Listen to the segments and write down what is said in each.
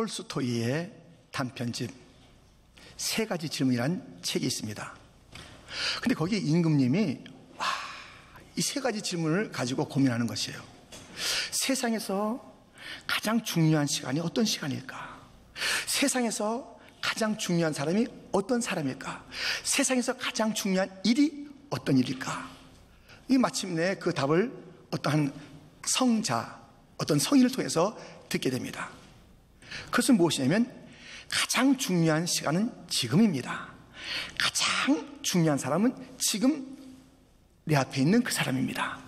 톨스토이의 단편집 세 가지 질문이라는 책이 있습니다. 근데 거기에 임금님이 이 세 가지 질문을 가지고 고민하는 것이에요. 세상에서 가장 중요한 시간이 어떤 시간일까? 세상에서 가장 중요한 사람이 어떤 사람일까? 세상에서 가장 중요한 일이 어떤 일일까? 이 마침내 그 답을 어떠한 성자, 어떤 성인을 통해서 듣게 됩니다. 그것은 무엇이냐면 가장 중요한 시간은 지금입니다. 가장 중요한 사람은 지금 내 앞에 있는 그 사람입니다.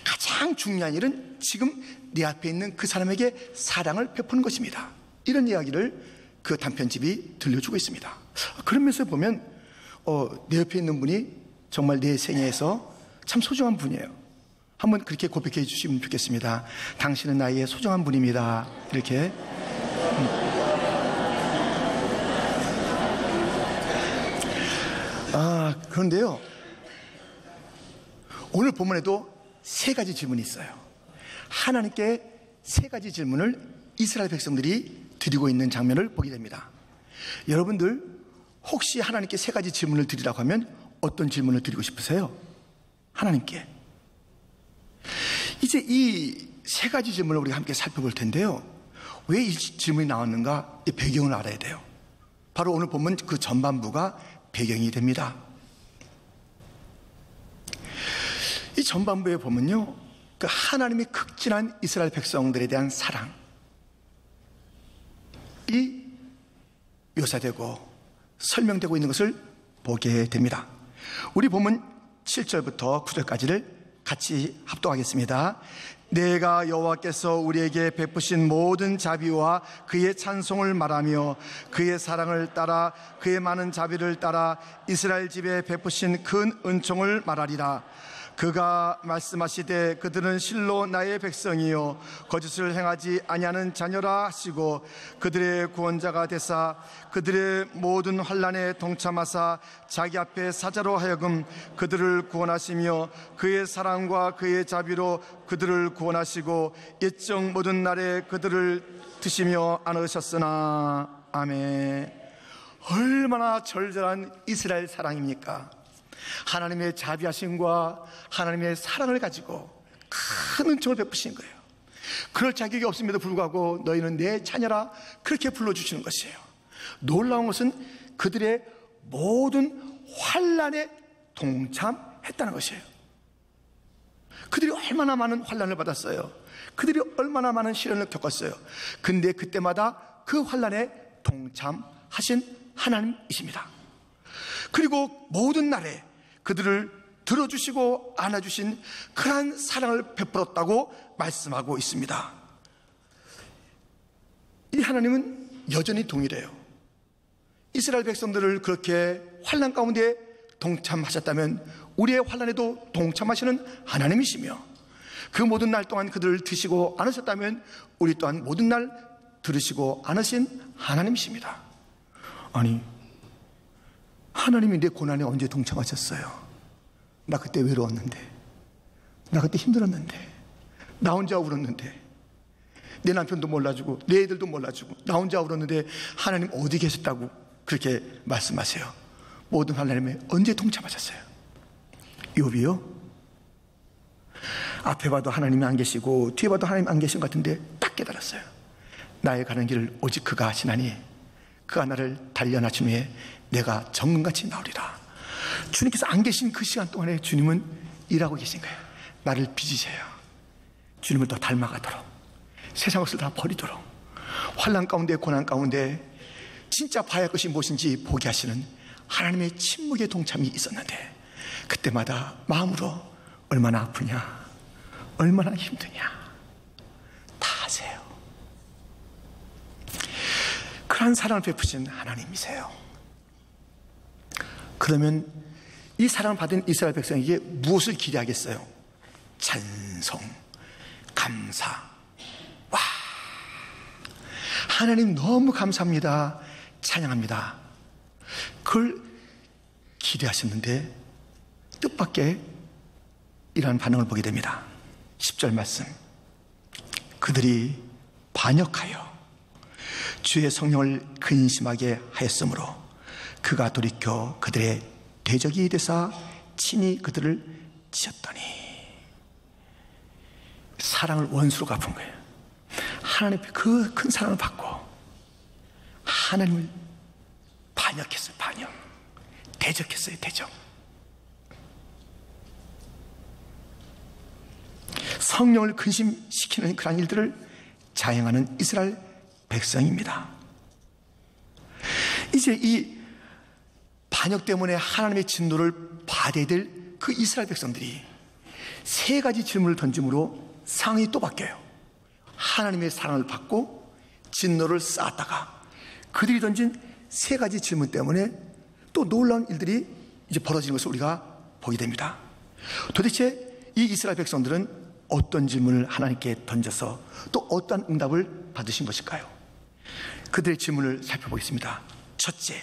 가장 중요한 일은 지금 내 앞에 있는 그 사람에게 사랑을 베푸는 것입니다. 이런 이야기를 그 단편집이 들려주고 있습니다. 그런 면에서 보면 내 옆에 있는 분이 정말 내 생애에서 참 소중한 분이에요. 한번 그렇게 고백해 주시면 좋겠습니다. 당신은 나의 소중한 분입니다. 이렇게. 그런데요, 오늘 본문에도 세 가지 질문이 있어요. 하나님께 세 가지 질문을 이스라엘 백성들이 드리고 있는 장면을 보게 됩니다. 여러분들 혹시 하나님께 세 가지 질문을 드리라고 하면 어떤 질문을 드리고 싶으세요? 하나님께. 이제 이 세 가지 질문을 우리가 함께 살펴볼 텐데요, 왜 이 질문이 나왔는가? 이 배경을 알아야 돼요. 바로 오늘 본문 그 전반부가 배경이 됩니다. 이 전반부에 보면요, 그 하나님이 극진한 이스라엘 백성들에 대한 사랑이 묘사되고 설명되고 있는 것을 보게 됩니다. 우리 본문 7절부터 9절까지를 같이 합독하겠습니다. 내가 여호와께서 우리에게 베푸신 모든 자비와 그의 찬송을 말하며 그의 사랑을 따라 그의 많은 자비를 따라 이스라엘 집에 베푸신 큰 은총을 말하리라. 그가 말씀하시되 그들은 실로 나의 백성이요 거짓을 행하지 아니하는 자녀라 하시고 그들의 구원자가 되사 그들의 모든 환난에 동참하사 자기 앞에 사자로 하여금 그들을 구원하시며 그의 사랑과 그의 자비로 그들을 구원하시고 옛적 모든 날에 그들을 드시며 안으셨으나. 아멘. 얼마나 절절한 이스라엘 사랑입니까? 하나님의 자비하심과 하나님의 사랑을 가지고 큰 은총을 베푸신 거예요. 그럴 자격이 없음에도 불구하고 너희는 내 자녀라 그렇게 불러주시는 것이에요. 놀라운 것은 그들의 모든 환난에 동참했다는 것이에요. 그들이 얼마나 많은 환난을 받았어요. 그들이 얼마나 많은 시련을 겪었어요. 근데 그때마다 그 환난에 동참하신 하나님이십니다. 그리고 모든 날에 그들을 들어주시고 안아주신 그러한 사랑을 베풀었다고 말씀하고 있습니다. 이 하나님은 여전히 동일해요. 이스라엘 백성들을 그렇게 환난 가운데 동참하셨다면 우리의 환난에도 동참하시는 하나님이시며, 그 모든 날 동안 그들을 드시고 안으셨다면 우리 또한 모든 날 들으시고 안으신 하나님이십니다. 아니, 하나님이 내 고난에 언제 동참하셨어요? 나 그때 외로웠는데, 나 그때 힘들었는데, 나 혼자 울었는데, 내 남편도 몰라주고 내 애들도 몰라주고 나 혼자 울었는데 하나님 어디 계셨다고 그렇게 말씀하세요? 모든 하나님에 언제 동참하셨어요? 욥이요? 앞에 봐도 하나님이 안 계시고 뒤에 봐도 하나님 안 계신 것 같은데 딱 깨달았어요. 나의 가는 길을 오직 그가 하시나니 그가 나를 단련하신 후에 내가 정금같이 나오리라. 주님께서 안 계신 그 시간 동안에 주님은 일하고 계신 거예요. 나를 빚으세요. 주님을 더 닮아가도록, 세상 것을 다 버리도록, 환난 가운데 고난 가운데 진짜 봐야 할 것이 무엇인지 보게 하시는 하나님의 침묵의 동참이 있었는데, 그때마다 마음으로 얼마나 아프냐, 얼마나 힘드냐 다 아세요. 그러한 사랑을 베푸신 하나님이세요. 그러면 이 사랑을 받은 이스라엘 백성에게 무엇을 기대하겠어요? 찬송, 감사. 와, 하나님 너무 감사합니다, 찬양합니다. 그걸 기대하셨는데 뜻밖의 이러한 반응을 보게 됩니다. 10절 말씀. 그들이 반역하여 주의 성령을 근심하게 하였으므로 그가 돌이켜 그들의 대적이 되사 친히 그들을 치었더니. 사랑을 원수로 갚은 거예요. 하나님의 그 큰 사랑을 받고 하나님을 반역했어요. 반역. 대적했어요. 대적. 성령을 근심시키는 그런 일들을 자행하는 이스라엘 백성입니다. 이제 이 반역 때문에 하나님의 진노를 받아야 될 그 이스라엘 백성들이 세 가지 질문을 던짐으로 상황이 또 바뀌어요. 하나님의 사랑을 받고 진노를 쌓았다가 그들이 던진 세 가지 질문 때문에 또 놀라운 일들이 이제 벌어지는 것을 우리가 보게 됩니다. 도대체 이 이스라엘 백성들은 어떤 질문을 하나님께 던져서 또 어떤 응답을 받으신 것일까요? 그들의 질문을 살펴보겠습니다. 첫째,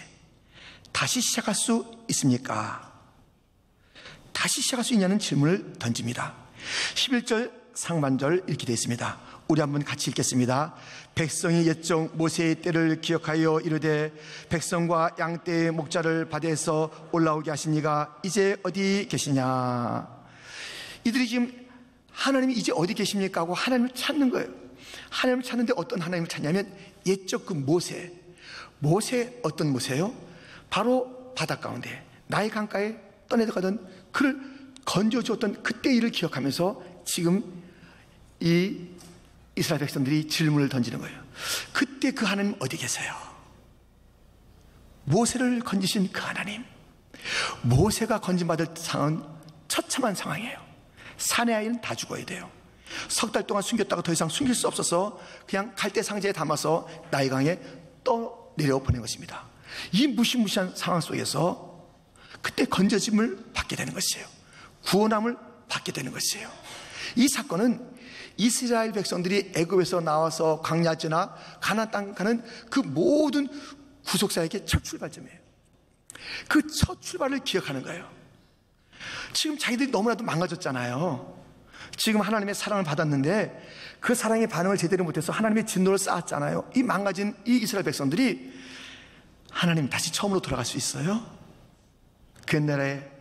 다시 시작할 수 있습니까? 다시 시작할 수 있냐는 질문을 던집니다. 11절 상반절 이렇게 되어 있습니다. 우리 한번 같이 읽겠습니다. 백성이 옛적 모세의 때를 기억하여 이르되 백성과 양떼의 목자를 바다에서 올라오게 하신 이가 이제 어디 계시냐. 이들이 지금 하나님이 이제 어디 계십니까 하고 하나님을 찾는 거예요. 하나님을 찾는데 어떤 하나님을 찾냐면 옛적 그 모세 어떤 모세요? 바로 바다 가운데 나일 강가에 떠내려가던 그를 건져주었던 그때 일을 기억하면서 지금 이 이스라엘 백성들이 질문을 던지는 거예요. 그때 그 하나님 어디 계세요? 모세를 건지신 그 하나님. 모세가 건진받을 상황은 처참한 상황이에요. 사내 아이는 다 죽어야 돼요. 석 달 동안 숨겼다가 더 이상 숨길 수 없어서 그냥 갈대 상자에 담아서 나일강에 떠내려 보낸 것입니다. 이 무시무시한 상황 속에서 그때 건져짐을 받게 되는 것이에요. 구원함을 받게 되는 것이에요. 이 사건은 이스라엘 백성들이 애굽에서 나와서 광야 지나 가나안 땅 가는 그 모든 구속사에게 첫 출발점이에요. 그 첫 출발을 기억하는 거예요. 지금 자기들이 너무나도 망가졌잖아요. 지금 하나님의 사랑을 받았는데 그 사랑의 반응을 제대로 못해서 하나님의 진노를 쌓았잖아요. 이 망가진 이 이스라엘 백성들이 하나님 다시 처음으로 돌아갈 수 있어요? 그 옛날에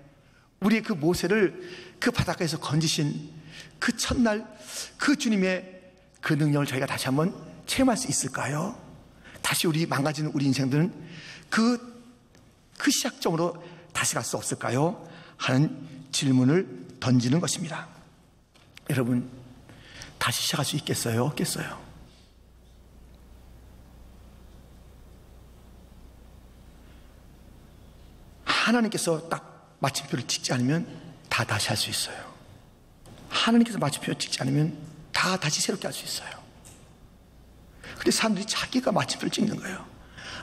우리의 그 모세를 그 바닷가에서 건지신 그 첫날 그 주님의 그 능력을 저희가 다시 한번 체험할 수 있을까요? 다시 우리 망가진 우리 인생들은 그 시작점으로 다시 갈 수 없을까요? 하는 질문을 던지는 것입니다. 여러분, 다시 시작할 수 있겠어요? 없겠어요? 하나님께서 딱 마침표를 찍지 않으면 다 다시 할 수 있어요. 하나님께서 마침표를 찍지 않으면 다 다시 새롭게 할 수 있어요. 근데 사람들이 자기가 마침표를 찍는 거예요.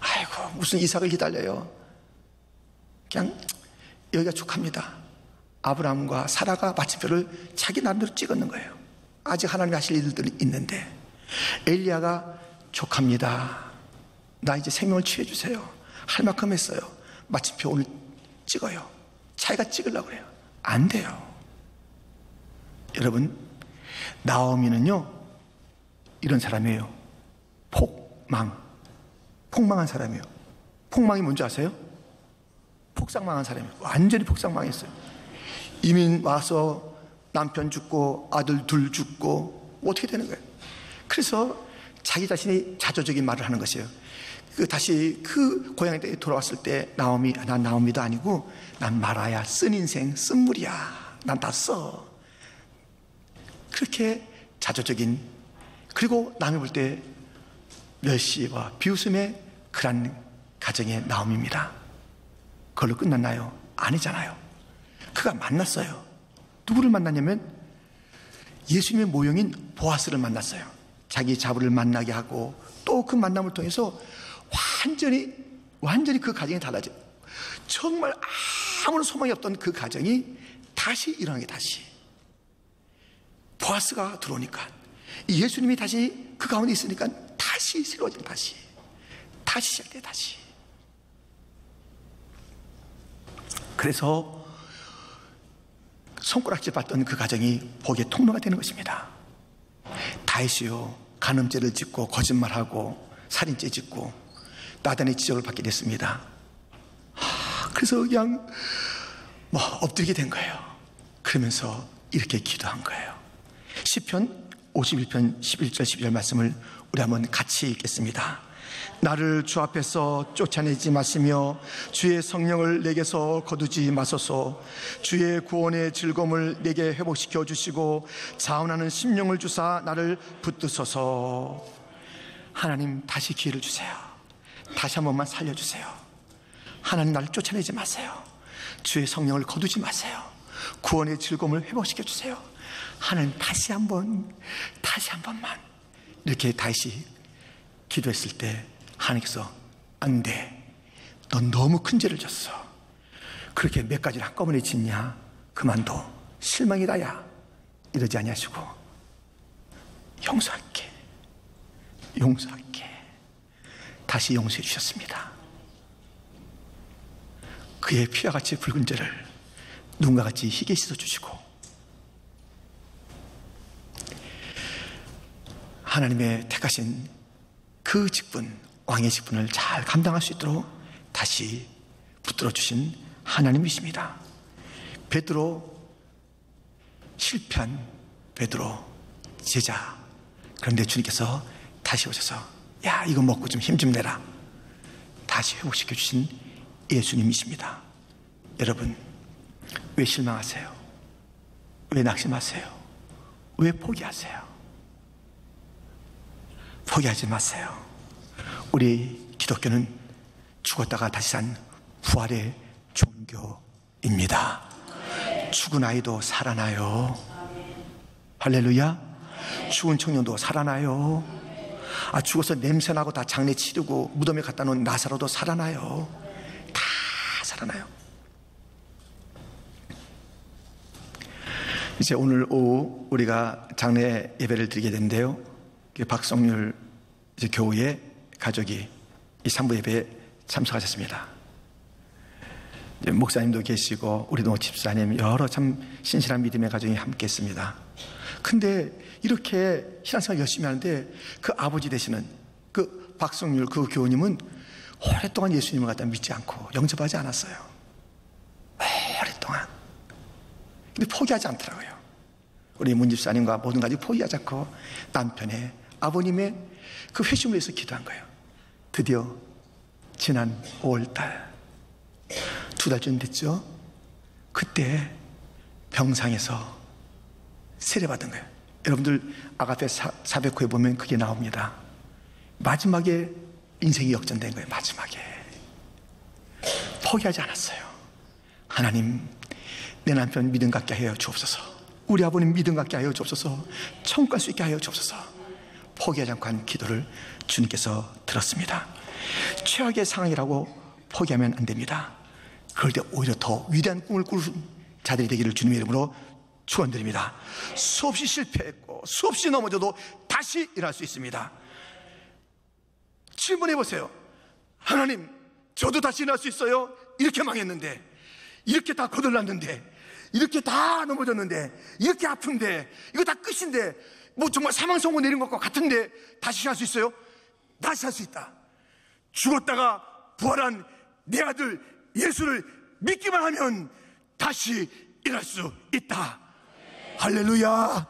아이고, 무슨 이삭을 기다려요. 그냥 여기가 족합니다. 아브라함과 사라가 마침표를 자기 나름대로 찍었는 거예요. 아직 하나님이 하실 일들이 있는데 엘리야가 족합니다. 나 이제 생명을 취해주세요. 할 만큼 했어요. 마침표 오늘 찍어요. 자기가 찍으려고 그래요. 안 돼요. 여러분, 나오미는요 이런 사람이에요. 폭망한 사람이에요. 폭망이 뭔지 아세요? 폭삭망한 사람이에요. 완전히 폭삭망했어요. 이민 와서 남편 죽고 아들 둘 죽고 어떻게 되는 거예요? 그래서 자기 자신이 자조적인 말을 하는 것이에요. 다시 그 고향에 돌아왔을 때 나오미, 난 나오미도 아니고 난 마라야, 쓴 인생, 쓴물이야. 난 다 써. 그렇게 자조적인, 그리고 남이 볼 때 멸시와 비웃음의 그런 가정의 나오미입니다. 그걸로 끝났나요? 아니잖아요. 그가 만났어요. 누구를 만났냐면 예수님의 모형인 보아스를 만났어요. 자기 자부를 만나게 하고 또 그 만남을 통해서 완전히 그 가정이 달라져요. 정말 아무런 소망이 없던 그 가정이 다시 일어나게. 다시 보아스가 들어오니까 예수님이 다시 그 가운데 있으니까 다시 새로워져. 다시 시작돼. 다시. 그래서 손가락질 받던 그 가정이 복의 통로가 되는 것입니다. 다윗이요, 간음죄를 짓고 거짓말하고 살인죄 짓고 나단의 지적을 받게 됐습니다. 그래서 그냥 엎드리게 된 거예요. 그러면서 이렇게 기도한 거예요. 시편 51편 11절 12절 말씀을 우리 한번 같이 읽겠습니다. 나를 주 앞에서 쫓아내지 마시며 주의 성령을 내게서 거두지 마소서. 주의 구원의 즐거움을 내게 회복시켜 주시고 자원하는 심령을 주사 나를 붙드소서. 하나님, 다시 기회를 주세요. 다시 한 번만 살려주세요. 하나님, 나를 쫓아내지 마세요. 주의 성령을 거두지 마세요. 구원의 즐거움을 회복시켜 주세요. 하나님, 다시 한 번만 이렇게 다시 기도했을 때 하나님께서 안 돼, 넌 너무 큰 죄를 졌어. 그렇게 몇 가지를 한꺼번에 짓냐? 그만둬. 실망이다 야. 이러지 아니하시고 용서할게 다시 용서해 주셨습니다. 그의 피와 같이 붉은 죄를 눈과 같이 희게 씻어주시고 하나님의 택하신 그 직분, 왕의 직분을 잘 감당할 수 있도록 다시 붙들어 주신 하나님이십니다. 베드로 실패한 베드로 제자, 그런데 주님께서 다시 오셔서 야, 이거 먹고 좀 힘 좀 내라. 다시 회복시켜 주신 예수님이십니다. 여러분, 왜 실망하세요? 왜 낙심하세요? 왜 포기하세요? 포기하지 마세요. 우리 기독교는 죽었다가 다시 산 부활의 종교입니다. 죽은 아이도 살아나요. 할렐루야. 죽은 청년도 살아나요. 죽어서 냄새나고 다 장례 치르고 무덤에 갖다 놓은 나사로도 살아나요. 다 살아나요. 이제 오늘 오후 우리가 장례 예배를 드리게 되는데요, 박성률 교우의 가족이 이 산부 예배에 참석하셨습니다. 목사님도 계시고 우리도 집사님, 여러 참 신실한 믿음의 가정이 함께 했습니다. 근데 이렇게 신앙생활 열심히 하는데 그 아버지 되시는 그 박성률 그 교우님은 오랫동안 예수님을 갖다 믿지 않고 영접하지 않았어요. 오랫동안. 근데 포기하지 않더라고요. 우리 문 집사님과 모든 가지 포기하지 않고 남편의, 아버님의 그 회심을 위해서 기도한 거예요. 드디어 지난 5월달 2달쯤 됐죠. 그때 병상에서 세례받은 거예요. 여러분들 아가페 400호에 보면 그게 나옵니다. 마지막에 인생이 역전된 거예요. 마지막에 포기하지 않았어요. 하나님, 내 남편 믿음 갖게 하여 주옵소서. 우리 아버님 믿음 갖게 하여 주옵소서. 천국 갈 수 있게 하여 주옵소서. 포기하지 않고 한 기도를 주님께서 들었습니다. 최악의 상황이라고 포기하면 안 됩니다. 그럴 때 오히려 더 위대한 꿈을 꿀 자들이 되기를 주님의 이름으로 축원드립니다. 수없이 실패했고 수없이 넘어져도 다시 일어날 수 있습니다. 질문해 보세요. 하나님, 저도 다시 일어날 수 있어요? 이렇게 망했는데, 이렇게 다 거들났는데, 이렇게 다 넘어졌는데, 이렇게 아픈데, 이거 다 끝인데, 정말 사망 선고 내린 것과 같은데 다시 살 수 있어요? 다시 살 수 있다. 죽었다가 부활한 내 아들 예수를 믿기만 하면 다시 일어날 수 있다. 할렐루야.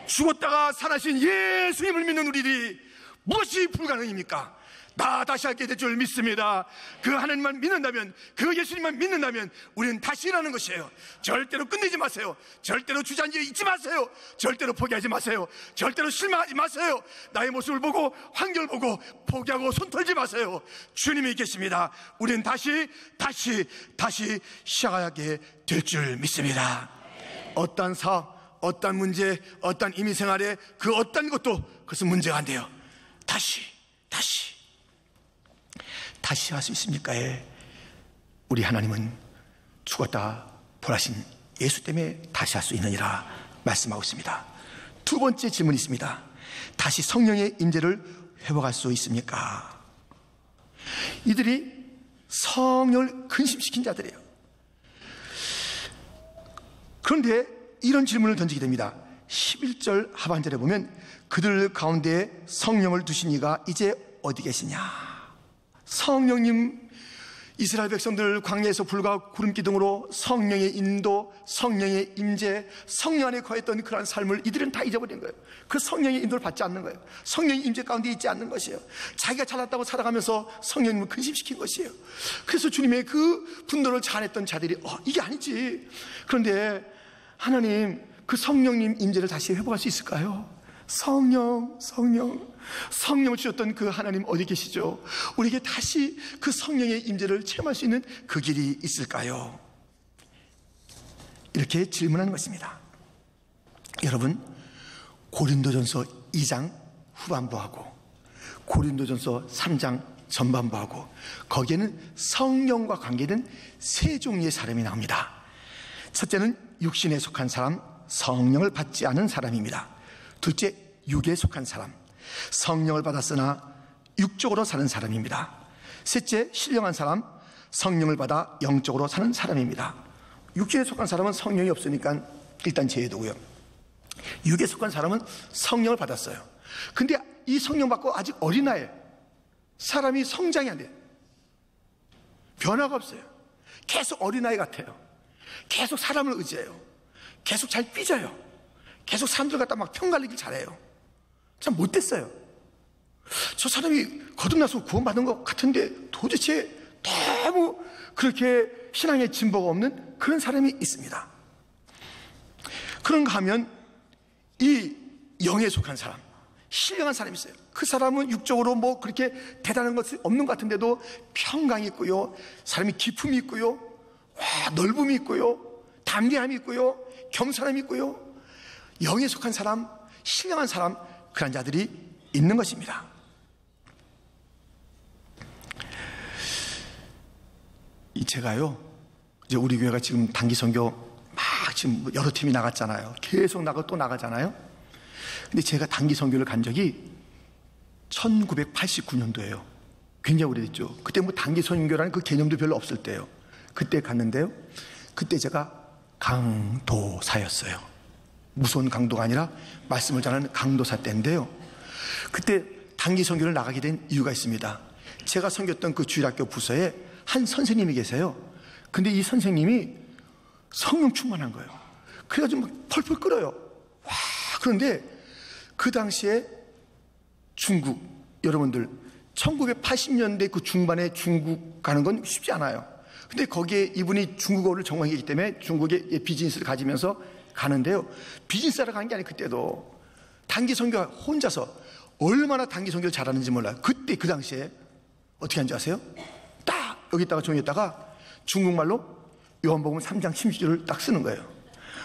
죽었다가 살아신 예수님을 믿는 우리들이 무엇이 불가능입니까? 나 다시 하게 될 줄 믿습니다. 그 하나님만 믿는다면, 그 예수님만 믿는다면 우리는 다시 일어나는 것이에요. 절대로 끝내지 마세요. 절대로 주저앉아 있지 마세요. 절대로 포기하지 마세요. 절대로 실망하지 마세요. 나의 모습을 보고 환경을 보고 포기하고 손 털지 마세요. 주님이 계십니다. 우리는 다시 시작하게 될 줄 믿습니다. 어떤 사업, 어떤 문제, 어떤 임의생활에 그 어떤 것도 그것은 문제가 안 돼요. 다시 할 수 있습니까에 우리 하나님은 죽었다 부활하신 예수 때문에 다시 할 수 있느니라 말씀하고 있습니다. 두 번째 질문이 있습니다. 다시 성령의 임재를 회복할 수 있습니까? 이들이 성령을 근심시킨 자들이에요. 그런데 이런 질문을 던지게 됩니다. 11절 하반절에 보면 그들 가운데 성령을 두신 이가 이제 어디 계시냐? 성령님, 이스라엘 백성들 광야에서 불과 구름 기둥으로 성령의 인도, 성령의 임재, 성령 안에 거했던 그러한 삶을 이들은 다 잊어버린 거예요. 그 성령의 인도를 받지 않는 거예요. 성령의 임재 가운데 있지 않는 것이에요. 자기가 잘났다고 살아가면서 성령님을 근심시킨 것이에요. 그래서 주님의 그 분노를 자아냈던 자들이 이게 아니지. 그런데 하나님, 그 성령님 임재를 다시 회복할 수 있을까요? 성령을 주셨던 그 하나님 어디 계시죠? 우리에게 다시 그 성령의 임재를 체험할 수 있는 그 길이 있을까요? 이렇게 질문하는 것입니다. 여러분, 고린도전서 2장 후반부하고 고린도전서 3장 전반부하고 거기에는 성령과 관계된 세 종류의 사람이 나옵니다. 첫째는 육신에 속한 사람, 성령을 받지 않은 사람입니다. 둘째, 육에 속한 사람, 성령을 받았으나 육적으로 사는 사람입니다. 셋째, 신령한 사람, 성령을 받아 영적으로 사는 사람입니다. 육에 속한 사람은 성령이 없으니까 일단 제외도고요. 육에 속한 사람은 성령을 받았어요. 근데 이 성령 받고 아직 어린아이예요. 사람이 성장이 안 돼요. 변화가 없어요. 계속 어린아이 같아요. 계속 사람을 의지해요. 계속 잘 삐져요. 계속 사람들 갖다 막 편갈리길 잘해요. 참 못됐어요. 저 사람이 거듭나서 구원받은 것 같은데 도대체 너무 그렇게 신앙의 진보가 없는 그런 사람이 있습니다. 그런가 하면 이 영에 속한 사람, 신령한 사람이 있어요. 그 사람은 육적으로 뭐 그렇게 대단한 것이 없는 것 같은데도 평강이 있고요, 사람이 기품이 있고요, 넓음이 있고요, 담대함이 있고요, 겸손함이 있고요, 영에 속한 사람, 신령한 사람, 그런 자들이 있는 것입니다. 제가요, 이제 우리 교회가 지금 단기 선교 막 지금 여러 팀이 나갔잖아요. 계속 나가고 또 나가잖아요. 근데 제가 단기 선교를 간 적이 1989년도예요. 굉장히 오래됐죠. 그때 뭐 단기 선교라는 그 개념도 별로 없을 때예요. 그때 갔는데요, 그때 제가 강도사였어요. 무서운 강도가 아니라 말씀을 전하는 강도사 때인데요, 그때 단기 선교를 나가게 된 이유가 있습니다. 제가 섬겼던 그 주일학교 부서에 한 선생님이 계세요. 근데 이 선생님이 성령 충만한 거예요. 그래가지고 막 펄펄 끓어요. 와, 그런데 그 당시에 중국, 여러분들 1980년대 그 중반에 중국 가는 건 쉽지 않아요. 근데 거기에 이분이 중국어를 전공했기 때문에 중국의 비즈니스를 가지면서 가는데요, 비즈니스하러 간 게 아니에요. 그때도 단기 선교 혼자서 얼마나 단기 선교를 잘하는지 몰라요. 그때 그 당시에 어떻게 하는지 아세요? 딱 여기다가 종이에다가 중국말로 요한복음 3장 16절을 딱 쓰는 거예요.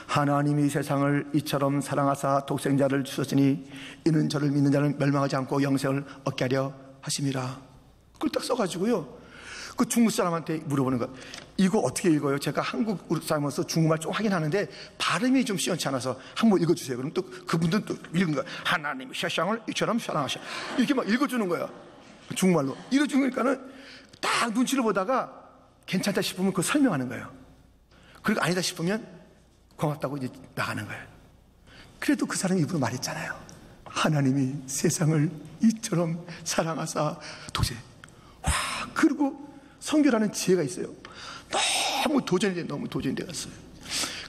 하나님이 세상을 이처럼 사랑하사 독생자를 주셨으니 이는 저를 믿는 자는 멸망하지 않고 영생을 얻게 하려 하심이라. 그걸 딱 써가지고요, 그 중국 사람한테 물어보는 거예요. 이거 어떻게 읽어요? 제가 한국 사람으로서 중국말 좀 하긴 하는데 발음이 좀 시원치 않아서 한번 읽어주세요. 그럼 또 그분들은 또 읽은 거예요. 하나님이 세상을 이처럼 사랑하셔. 이렇게 막 읽어주는 거예요. 중국말로. 읽어주니까는 딱 눈치를 보다가 괜찮다 싶으면 그거 설명하는 거예요. 그리고 아니다 싶으면 고맙다고 이제 나가는 거예요. 그래도 그 사람이 입으로 말했잖아요. 하나님이 세상을 이처럼 사랑하사 독생. 와, 그리고 선교라는 지혜가 있어요. 너무 도전이 되었어요.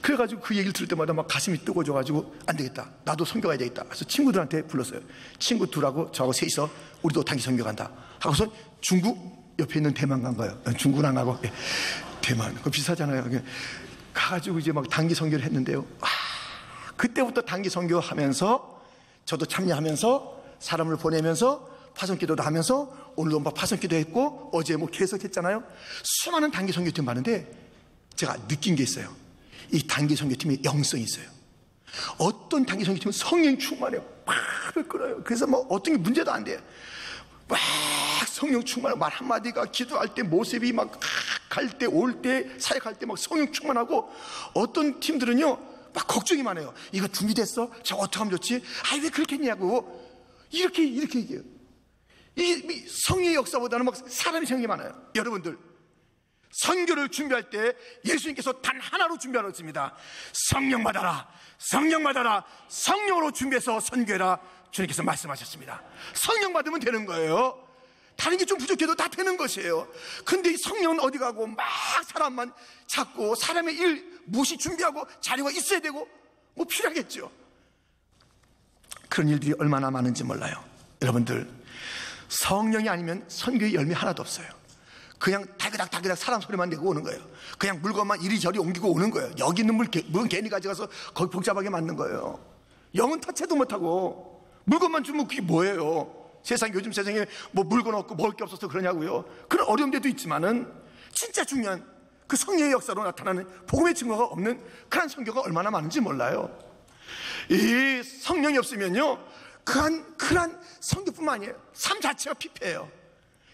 그래가지고 그 얘기를 들을 때마다 막 가슴이 뜨거워져가지고 안 되겠다, 나도 선교 가야 되겠다. 그래서 친구들한테 불렀어요. 친구 둘하고 저하고 셋이서 우리도 단기 선교 간다 하고서 중국 옆에 있는 대만 간 거예요. 중국은 안 가고 대만, 그거 비슷하잖아요. 가가지고 이제 막 단기 선교를 했는데요, 그때부터 단기 선교하면서 저도 참여하면서 사람을 보내면서 파송기도도 하면서 오늘도 막 파송기도 했고 어제 뭐 계속 했잖아요. 수많은 단기 선교팀 많은데 제가 느낀 게 있어요. 이 단기 선교팀이 영성이 있어요. 어떤 단기 선교팀은 성령 충만해요. 막 끌어요. 그래서 뭐 어떤 게 문제도 안 돼요. 막 성령 충만하고 말 한마디가 기도할 때 모습이 막 갈 때 올 때 사역할 때 막 성령 충만하고, 어떤 팀들은요 막 걱정이 많아요. 이거 준비됐어? 저 어떻게 하면 좋지? 왜 그렇게 했냐고 이렇게 얘기해요. 이 성령의 역사보다는 막 사람이 생각이 많아요. 여러분들, 선교를 준비할 때 예수님께서 단 하나로 준비하셨습니다. 성령 받아라, 성령 받아라, 성령으로 준비해서 선교해라. 주님께서 말씀하셨습니다. 성령 받으면 되는 거예요. 다른 게 좀 부족해도 다 되는 것이에요. 근데 이 성령은 어디 가고 막 사람만 찾고 사람의 일 무엇이 준비하고 자료가 있어야 되고 뭐 필요하겠죠. 그런 일들이 얼마나 많은지 몰라요. 여러분들, 성령이 아니면 선교의 열매 하나도 없어요. 그냥 다그닥 사람 소리만 내고 오는 거예요. 그냥 물건만 이리저리 옮기고 오는 거예요. 여기 있는 물건 괜히 가져가서 거기 복잡하게 만든 거예요. 영은 터치도 못하고 물건만 주면 그게 뭐예요? 요즘 세상에 뭐 물건 없고 먹을 게 없어서 그러냐고요. 그런 어려운 데도 있지만은 진짜 중요한 그 성령의 역사로 나타나는 복음의 증거가 없는 그런 선교가 얼마나 많은지 몰라요. 이 성령이 없으면요, 그한 선교뿐만 아니에요. 삶 자체가 피폐해요.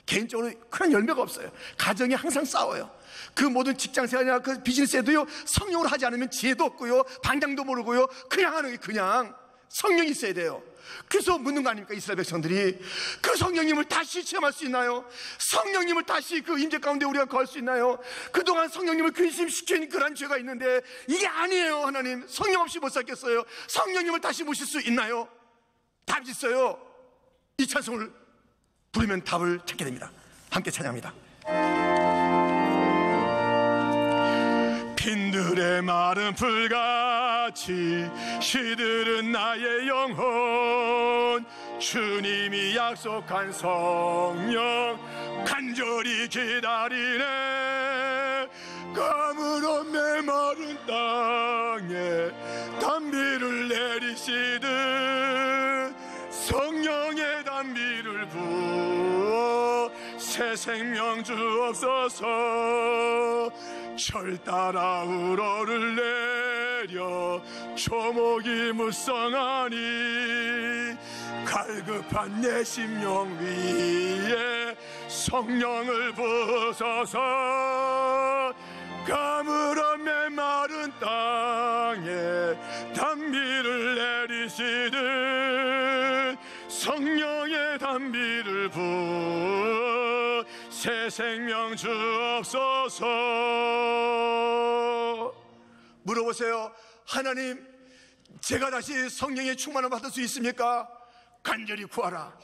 개인적으로 그런 열매가 없어요. 가정이 항상 싸워요. 그 모든 직장생활이나 그 비즈니스에도요, 성령으로 하지 않으면 지혜도 없고요, 방향도 모르고요, 그냥 하는 게 그냥 성령이 있어야 돼요. 그래서 묻는 거 아닙니까? 이스라엘 백성들이 그 성령님을 다시 체험할 수 있나요? 성령님을 다시 그 임재 가운데 우리가 거할 수 있나요? 그동안 성령님을 근심시킨 그런 죄가 있는데 이게 아니에요. 하나님, 성령 없이 못 살겠어요. 성령님을 다시 모실 수 있나요? 답이 있어요. 이 찬송을 부르면 답을 찾게 됩니다. 함께 찬양합니다. 빈들의 마른 풀같이 시들은 나의 영혼, 주님이 약속한 성령 간절히 기다리네. 가물어 메마른 땅에 단비를 내리시듯 성령의 단비를 부어 새 생명 주옵소서. 철 따라 우러를 내려 초목이 무성하니 갈급한 내 심령 위에 성령을 부어서 가물어 메마른 땅에 단비를 내리시듯 성령의 단비를 부어 새 생명 주옵소서. 물어보세요. 하나님, 제가 다시 성령의 충만을 받을 수 있습니까? 간절히 구하라.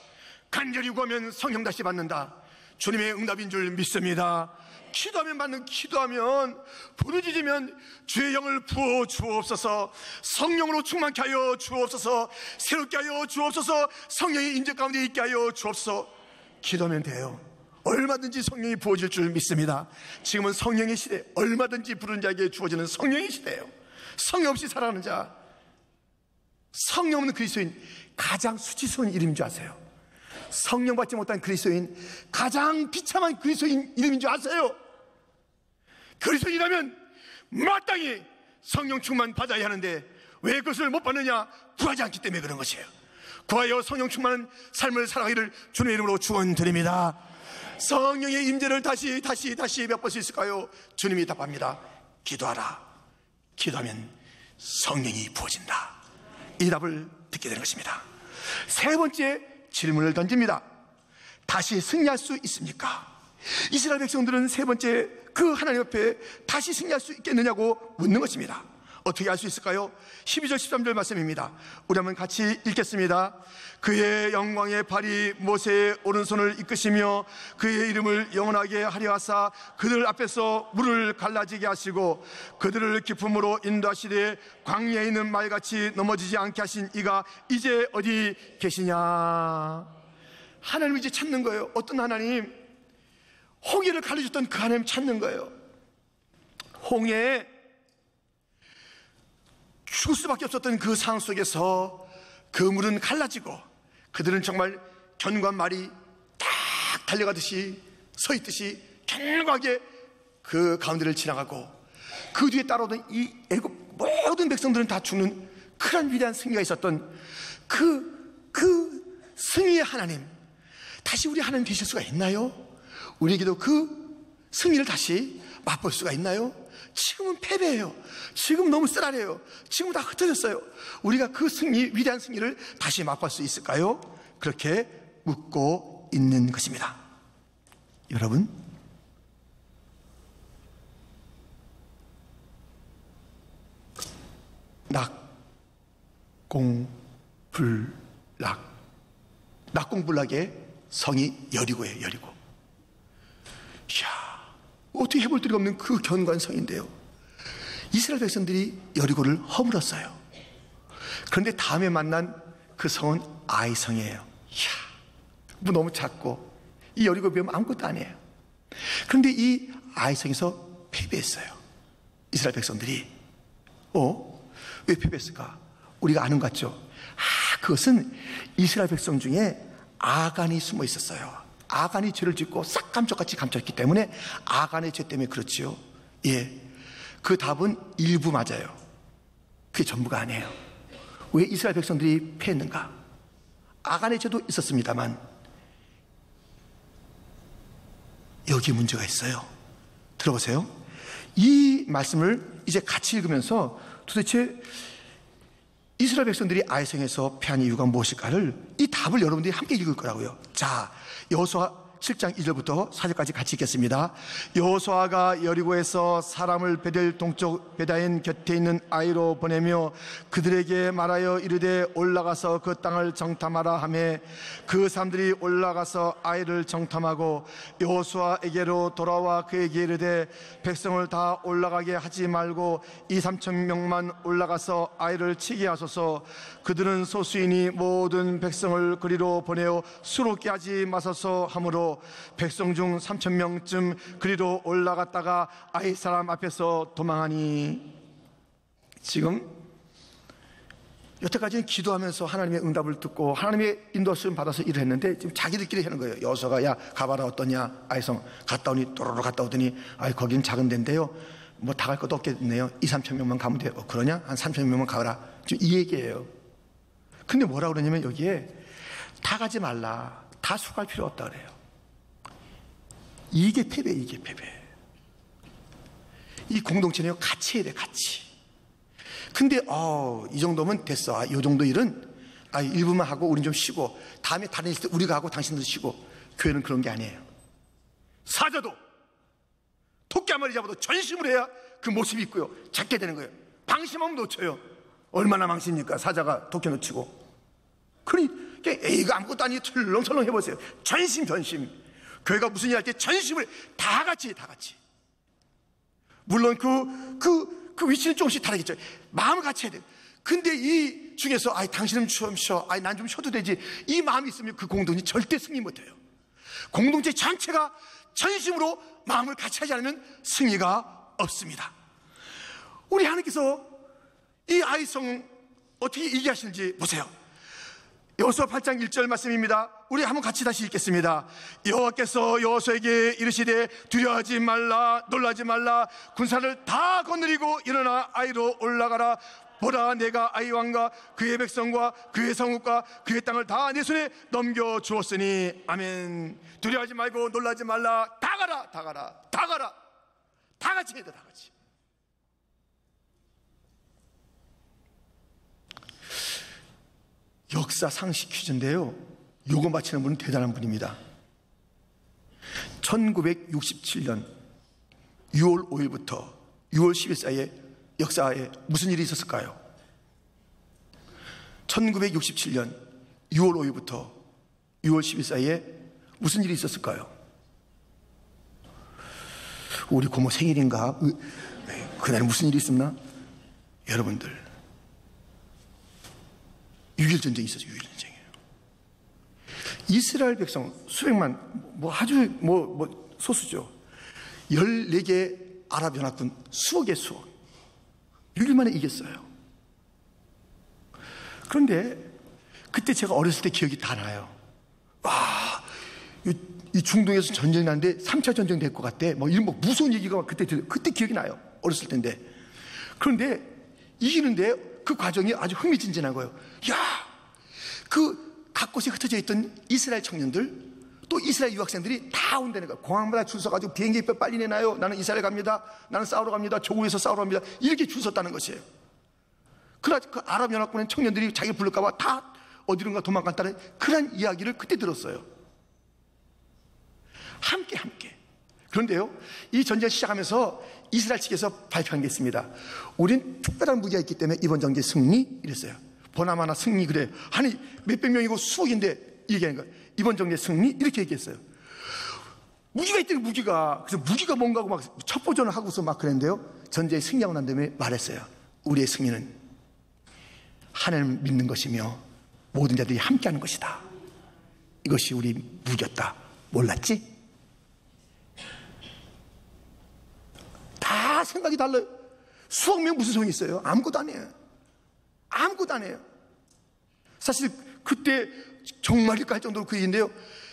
간절히 구하면 성령 다시 받는다. 주님의 응답인 줄 믿습니다. 기도하면 받는, 기도하면 부르짖으면 주의 영을 부어 주옵소서. 성령으로 충만케 하여 주옵소서. 새롭게 하여 주옵소서. 성령의 인재 가운데 있게 하여 주옵소서. 기도하면 돼요. 얼마든지 성령이 부어질 줄 믿습니다. 지금은 성령의 시대, 얼마든지 부른 자에게 주어지는 성령의 시대예요. 성령 없이 살아가는 자, 성령 없는 그리스도인 가장 수치스러운 이름인 줄 아세요? 성령 받지 못한 그리스도인 가장 비참한 그리스도인 이름인 줄 아세요? 그리스도인이라면 마땅히 성령 충만 받아야 하는데 왜 그것을 못 받느냐? 구하지 않기 때문에 그런 것이에요. 구하여 성령 충만한 삶을 살아가기를 주님의 이름으로 축원드립니다. 성령의 임재를 다시 몇 번 수 있을까요? 주님이 답합니다. 기도하라. 기도하면 성령이 부어진다. 이 답을 듣게 되는 것입니다. 세 번째 질문을 던집니다. 다시 승리할 수 있습니까? 이스라엘 백성들은 세 번째 그 하나님 앞에 다시 승리할 수 있겠느냐고 묻는 것입니다. 어떻게 할 수 있을까요? 12절 13절 말씀입니다. 우리 한번 같이 읽겠습니다. 그의 영광의 발이 모세의 오른손을 이끄시며 그의 이름을 영원하게 하려 하사 그들 앞에서 물을 갈라지게 하시고 그들을 기쁨으로 인도하시되 광야에 있는 말같이 넘어지지 않게 하신 이가 이제 어디 계시냐? 하나님을 이제 찾는 거예요. 어떤 하나님? 홍해를 가르쳤던 그 하나님 찾는 거예요. 홍해에 죽을 수밖에 없었던 그 상황 속에서 그 물은 갈라지고 그들은 정말 견과 말이 딱 달려가듯이 서 있듯이 견고하게 그 가운데를 지나가고 그 뒤에 따라오던 이 애굽 모든 백성들은 다 죽는 그런 위대한 승리가 있었던 그 승리의 하나님, 다시 우리 하나님 되실 수가 있나요? 우리에게도 그 승리를 다시 맛볼 수가 있나요? 지금은 패배예요. 지금 너무 쓰라려요. 지금 다 흩어졌어요. 우리가 그 승리, 위대한 승리를 다시 맛볼 수 있을까요? 그렇게 묻고 있는 것입니다. 여러분, 낙공불락, 낙공불락의 성이 여리고예요, 여리고. 이야, 어떻게 해볼 데가 없는 그 견고한 성인데요, 이스라엘 백성들이 여리고를 허물었어요. 그런데 다음에 만난 그 성은 아이 성이에요. 이야, 뭐 너무 작고 이 여리고에 비하면 아무것도 아니에요. 그런데 이 아이 성에서 패배했어요, 이스라엘 백성들이. 왜 패배했을까? 우리가 아는 것 같죠? 그것은 이스라엘 백성 중에 아간이 숨어 있었어요. 아간이 죄를 짓고 싹 감쪽같이 감췄기 때문에, 아간의 죄 때문에 그렇지요. 예, 그 답은 일부 맞아요. 그게 전부가 아니에요. 왜 이스라엘 백성들이 패했는가? 아간의 죄도 있었습니다만 여기에 문제가 있어요. 들어보세요. 이 말씀을 이제 같이 읽으면서 도대체 이스라엘 백성들이 아이성에서 패한 이유가 무엇일까를, 이 답을 여러분들이 함께 읽을 거라고요. 자, 여호수아 7장 2절부터 4절까지 같이 읽겠습니다. 여호수아가 여리고에서 사람을 베델 동쪽 베다인 곁에 있는 아이로 보내며 그들에게 말하여 이르되 올라가서 그 땅을 정탐하라 하매, 그 사람들이 올라가서 아이를 정탐하고 여호수아에게로 돌아와 그에게 이르되 백성을 다 올라가게 하지 말고 2-3천 명만 올라가서 아이를 치게 하소서. 그들은 소수이니 모든 백성을 그리로 보내어 수롭게 하지 마소서 하므로 백성 중 3천 명쯤 그리로 올라갔다가 아이 사람 앞에서 도망하니. 지금 여태까지는 기도하면서 하나님의 응답을 듣고 하나님의 인도하심을 받아서 일을 했는데, 지금 자기들끼리 하는 거예요. 여호수아가 야 가봐라 어떠냐, 아이성 갔다 오니 또로로 갔다 오더니 거긴 작은 데인데요, 뭐 다 갈 것도 없겠네요. 2-3천 명만 가면 돼요. 그러냐? 한 3천 명만 가라. 지금 이 얘기예요. 근데 뭐라 그러냐면 여기에 다 가지 말라, 다 수고할 필요 없다 그래요. 이게 패배, 이게 패배. 이 공동체는 같이 해야 돼, 같이. 근데 이 정도면 됐어. 이 정도 일은 일부만 하고 우린 좀 쉬고 다음에 다른 일 있을 때 우리가 하고 당신들 쉬고. 교회는 그런 게 아니에요. 사자도 토끼 한 마리 잡아도 전심을 해야 그 모습이 있고요, 잡게 되는 거예요. 방심하면 놓쳐요. 얼마나 망치니까 사자가 토끼 놓치고. 그러니까 이거 아무것도 아니고 털렁털렁 해보세요. 전심. 교회가 무슨 일 할 때 전심을 다 같이 해, 다 같이. 물론 그 위치는 조금씩 다르겠죠. 마음을 같이 해야 돼요. 근데 이 중에서 당신은 좀 쉬어, 난 좀 쉬어도 되지, 이 마음이 있으면 그 공동체 절대 승리 못해요. 공동체 전체가 전심으로 마음을 같이 하지 않으면 승리가 없습니다. 우리 하나님께서 이 아이성 어떻게 얘기하시는지 보세요. 여호수아 8장 1절 말씀입니다. 우리 한번 같이 다시 읽겠습니다. 여호와께서 여호수아에게 이르시되 두려워하지 말라, 놀라지 말라. 군사를 다 거느리고 일어나 아이로 올라가라. 보라, 내가 아이 왕과 그의 백성과 그의 성읍과 그의 땅을 다 내 손에 넘겨 주었으니. 아멘. 두려워하지 말고 놀라지 말라. 다 가라, 다 가라, 다 가라. 다 같이 해야 돼, 다 같이. 역사 상식 퀴즈인데요, 요거 맞히는 분은 대단한 분입니다. 1967년 6월 5일부터 6월 10일 사이에 역사에 무슨 일이 있었을까요? 1967년 6월 5일부터 6월 10일 사이에 무슨 일이 있었을까요? 우리 고모 생일인가? 그날 무슨 일이 있었나? 여러분들, 6.1 전쟁이 있었죠. 6.1 전쟁이에요. 이스라엘 백성 수백만, 아주 소수죠. 14개 아랍 연합군 수억의 수억, 6일 만에 이겼어요. 그런데 그때 제가 어렸을 때 기억이 다 나요. 이 중동에서 전쟁이 나는데 3차 전쟁 될 것 같대, 이런 무서운 얘기가 그때 기억이 나요. 어렸을 때인데. 그런데 이기는데 그 과정이 아주 흥미진진한 거예요. 그 각 곳에 흩어져 있던 이스라엘 청년들, 또 이스라엘 유학생들이 다 온다는 거예요. 공항마다 줄 서가지고 비행기표 빨리 내놔요. 나는 이스라엘 갑니다. 나는 싸우러 갑니다. 조국에서 싸우러 갑니다. 이렇게 줄 섰다는 것이에요. 그러나 그 아랍연합군의 청년들이 자기를 부를까봐 다 어디론가 도망갔다는 그런 이야기를 그때 들었어요. 함께. 그런데요, 이 전쟁 시작하면서 이스라엘 측에서 발표한 게 있습니다. 우린 특별한 무기가 있기 때문에 이번 전쟁 승리, 이랬어요. 보나마나 승리. 그래. 아니 몇백 명이고 수억인데 얘기하는 거예요. 이번 정례 승리 이렇게 얘기했어요. 무기가 있더니 무기가. 그래서 무기가 뭔가 하고 막 첩보전을 하고서 막 그랬는데요. 전쟁에 승리하고 난 다음에 말했어요. 우리의 승리는 하나님을 믿는 것이며 모든 자들이 함께하는 것이다. 이것이 우리 무기였다. 몰랐지? 다 생각이 달라요. 수억 명 무슨 소용이 있어요? 아무것도 아니에요. 아무것도 아니에요. 사실 그때 정말일까 할 정도로 그 일인데요.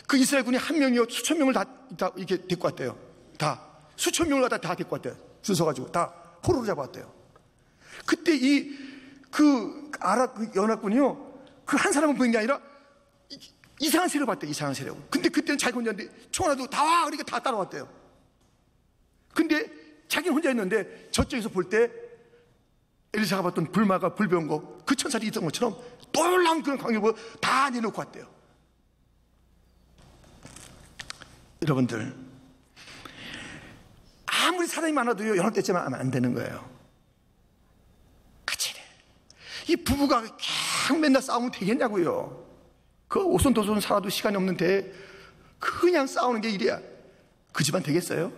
그 이스라엘군이 한 명이요 수천 명을 다 이렇게 데리고 왔대요. 다 수천 명을 다 데리고 왔대요. 줄 서가지고 다 포로로 잡아왔대요. 그때 그 연합군이요 그 한 사람을 보는 게 아니라 이상한 세력을 봤대요. 이상한 세력을. 근데 그때는 자기 혼자인데 총 하나도 다 와 그러니까 다 따라왔대요. 근데 자기는 혼자 있는데 저쪽에서 볼 때 엘리사가 봤던 불마가 불 배운 거 그 천사들이 있던 것처럼 놀라운 그런 광역을 다 내놓고 왔대요. 여러분들 아무리 사람이 많아도요 연합됐지만 하면 안 되는 거예요. 같이 이 부부가 계속 맨날 싸우면 되겠냐고요. 그 오손도손 살아도 시간이 없는데 그냥 싸우는 게 일이야. 그 집안 되겠어요?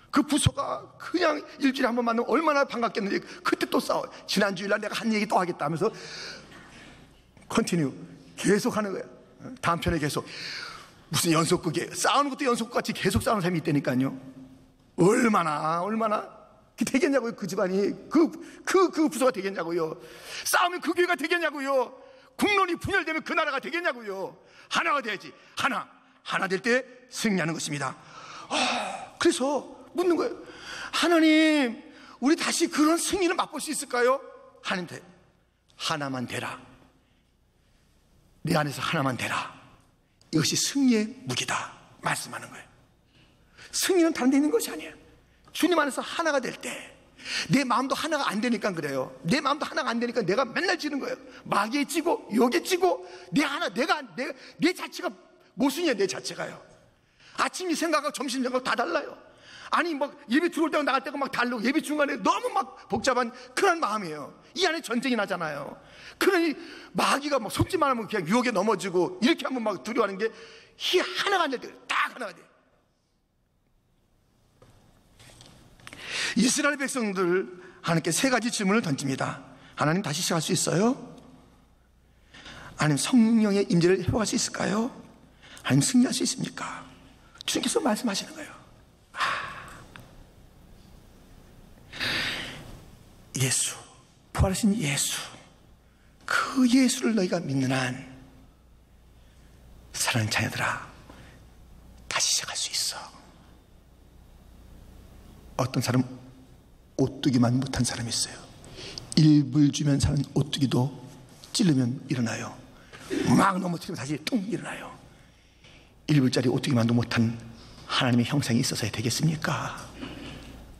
그 부서가 그냥 일주일에 한 번 만나면 얼마나 반갑겠는지 그때 또 싸워요. 지난 주일날 내가 한 얘기 또 하겠다 하면서 컨티뉴 계속 하는 거예요. 다음 편에 계속 무슨 연속극에 싸우는 것도 연속극같이 계속 싸우는 사람이 있다니까요. 얼마나 그게 되겠냐고요. 그 집안이 그 부서가 되겠냐고요. 싸우면 그 교회가 되겠냐고요. 국론이 분열되면 그 나라가 되겠냐고요. 하나가 돼야지. 하나 될 때 승리하는 것입니다. 그래서 묻는 거예요. 하나님, 우리 다시 그런 승리를 맛볼 수 있을까요? 하나님, 하나만 되라. 내 안에서 하나만 되라. 이것이 승리의 무기다 말씀하는 거예요. 승리는 다른 데 있는 것이 아니에요. 주님 안에서 하나가 될 때 내 마음도 하나가 안 되니까 그래요. 내 마음도 하나가 안 되니까 내가 맨날 지는 거예요. 마귀에 찌고 욕에 찌고 내 자체가 모순이에요. 내 자체가요. 아침이 생각하고 점심 생각하고 다 달라요. 아니 막 예배 들어올 때고 나갈 때고 막 다르고 예배 중간에 너무 막 복잡한 그런 마음이에요. 이 안에 전쟁이 나잖아요. 그러니 마귀가 막 속지만 하면 그냥 유혹에 넘어지고 이렇게 하면 막 두려워하는 게 하나가 안 될 때 딱 하나가 돼. 이스라엘 백성들 하나님께 세 가지 질문을 던집니다. 하나님 다시 시작할 수 있어요? 하나님 성령의 임재를 회복할 수 있을까요? 하나님 승리할 수 있습니까? 주님께서 말씀하시는 거예요. 예수, 부활하신 예수, 그 예수를 너희가 믿는 한 사랑하는 자녀들아 다시 시작할 수 있어. 어떤 사람 오뚜기만 못한 사람이 있어요. 1불 주면 사는 오뚜기도 찌르면 일어나요. 막 넘어뜨리면 다시 뚱 일어나요. 1불짜리 오뚜기만도 못한 하나님의 형상이 있어서야 되겠습니까?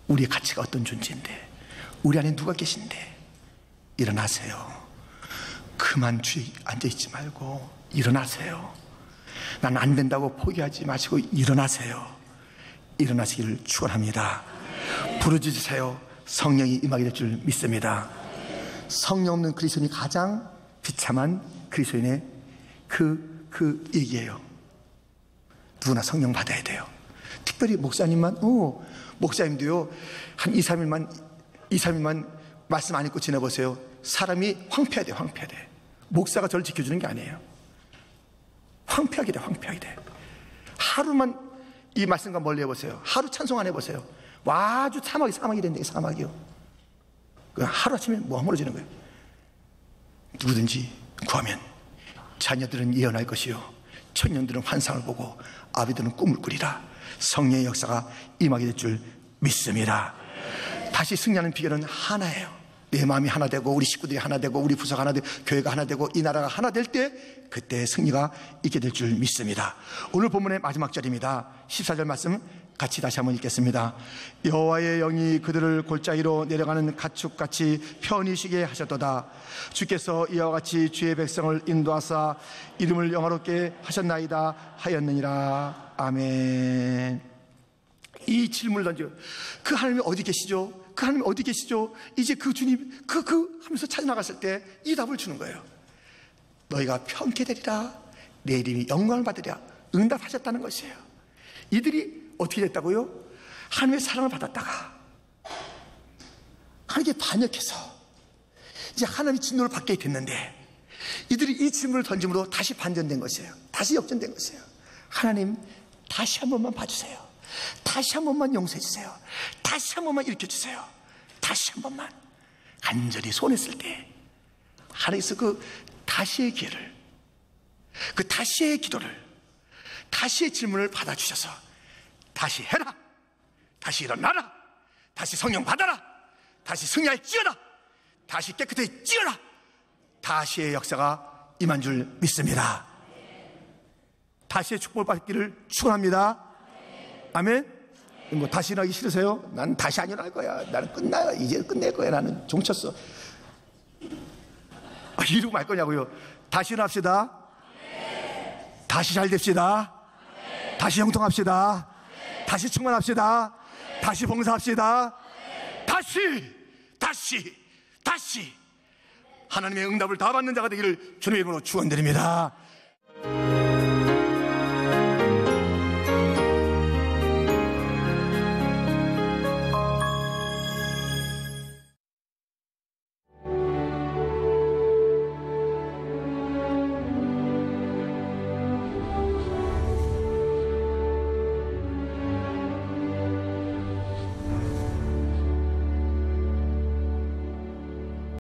우리의 가치가 어떤 존재인데, 우리 안에 누가 계신데. 일어나세요. 그만 주에 앉아있지 말고 일어나세요. 난 안 된다고 포기하지 마시고 일어나세요. 일어나시기를 축원합니다. 부르짖으세요. 성령이 임하게 될 줄 믿습니다. 성령 없는 그리스도인이 가장 비참한 그리스도인의 그 얘기예요. 누구나 성령 받아야 돼요. 특별히 목사님만, 목사님도요, 한 2, 3일만 말씀 안 읽고 지내보세요. 사람이 황폐해야 돼, 황폐해야 돼. 목사가 저를 지켜주는 게 아니에요. 황폐하게 돼. 하루만 이 말씀과 멀리 해보세요. 하루 찬송 안 해보세요. 아주 사막이 된다, 사막이요. 하루아침에 허물어지는 거예요. 누구든지 구하면 자녀들은 예언할 것이요, 청년들은 환상을 보고 아비들은 꿈을 꾸리라. 성령의 역사가 임하게 될 줄 믿습니다. 다시 승리하는 비결은 하나예요. 내 마음이 하나 되고 우리 식구들이 하나 되고 우리 부서가 하나 되고 교회가 하나 되고 이 나라가 하나 될 때 그때 승리가 있게 될 줄 믿습니다. 오늘 본문의 마지막 절입니다. 14절 말씀 같이 다시 한번 읽겠습니다. 여호와의 영이 그들을 골짜기로 내려가는 가축같이 편히 쉬게 하셨도다. 주께서 이와 같이 주의 백성을 인도하사 이름을 영화롭게 하셨나이다 하였느니라. 아멘. 이 질문을 던져. 그 하나님이 어디 계시죠? 그 하나님이 어디 계시죠? 이제 그 주님 하면서 찾아 나갔을 때 이 답을 주는 거예요. 너희가 편케 되리라. 내 이름이 영광을 받으랴 응답하셨다는 것이에요. 이들이 어떻게 됐다고요? 하나님의 사랑을 받았다가 하나님께 반역해서 이제 하나님의 진노를 받게 됐는데, 이들이 이 질문을 던짐으로 다시 반전된 것이에요. 다시 역전된 것이에요. 하나님, 다시 한 번만 봐주세요. 다시 한 번만 용서해 주세요. 다시 한 번만 일으켜주세요. 다시 한 번만. 간절히 소원했을 때 하나님께서 그 다시의 기회를, 그 다시의 기도를, 다시의 질문을 받아주셔서 다시 해라, 다시 일어나라, 다시 성령 받아라, 다시 승리할지어다, 다시 깨끗해지어라, 다시의 역사가 임한 줄 믿습니다. 다시의 축복을 받기를 축원합니다. 아멘. 뭐 다시 일어나기 싫으세요? 나는 다시 안 일어날 거야. 나는 끝나요. 이제 끝낼 거야. 나는 종쳤어. 이러고 말 거냐고요? 다시 일어납시다. 다시 잘 됩시다. 다시 형통합시다. 다시 충만합시다. 다시 봉사합시다. 다시 하나님의 응답을 다 받는 자가 되기를 주님의 이름으로 축원드립니다.